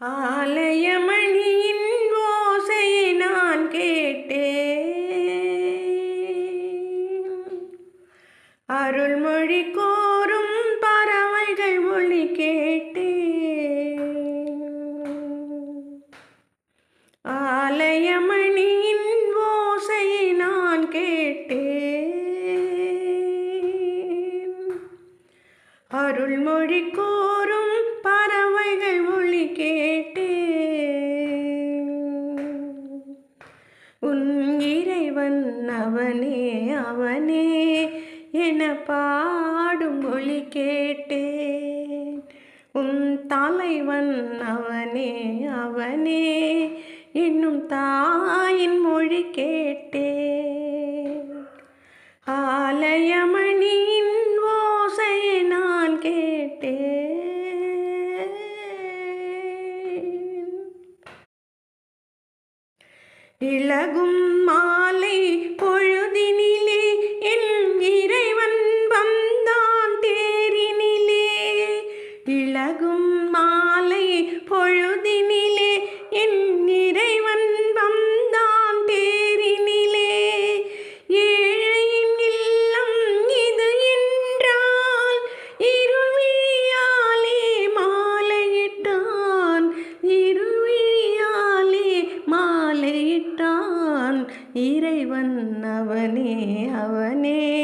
ஆலயமணியின் ஓசையை நான் கேட்டேன். அருள்மொழி கோரும் பறவைகள் ஒலி கேட்டேன். ஆலயமணியின் ஓசையை நான் கேட்டேன். அருள்மொழி கோரும் பறவைகள் ஒலி கேட்டேன். உன் இறைவன் அவனே அவனே என பாடும் ஒலி கேட்டேன். உன் தலைவன் அவனே அவனே என்னும் தாயின் மொழி கேட்டேன். ஆலயமணியின் ஓசையை நான் கேட்டேன். இலகும் மாலை பொழுதினிலே என் இறைவன் வந்தான் தேரினிலே. இலகும் மாலை பொழுதினிலே என் இறைவன் வந்தான் தேரினிலே. ஏழையின் இல்லம் இது என்றால் இருவிழியாலே மாலையிட்டான். இருவிழியாலே மாலையிட்டான். இறைவன் அவனே அவனே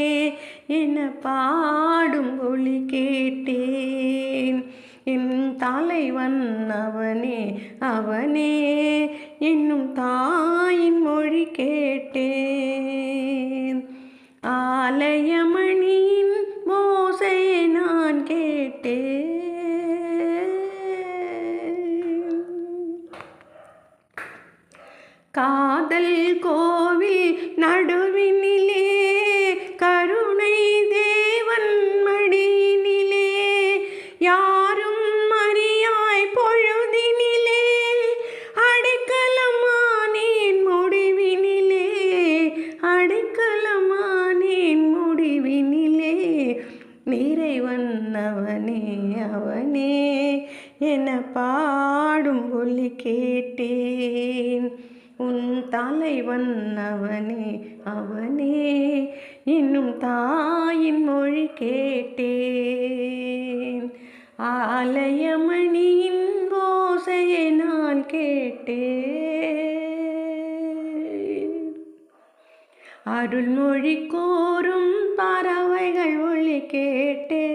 என பாடும் ஒலி கேட்டேன். என் தலைவன் அவனே அவனே என்னும் தாயின் மொழி கேட்டேன். ஆலயமணியின் ஓசையை நான் கேட்டேன். காதல் கோவில் நடுவினிலே கருணை தேவன் மடியினிலே யாரும் அறியாய் பொழுதினிலே அடைக்கலமானேன் முடிவினிலே. அடைக்கலமானேன் முடிவினிலே. இறைவன் அவனே அவனே என பாடும் ஒலி கேட்டேன். உன் தலைவன் அவனே அவனே இன்னும் தாயின் மொழி கேட்டேன். ஆலயமணியின் ஓசையை நான் கேட்டேன். அருள்மொழி கோரும் பறவைகள் ஒலி கேட்டேன்.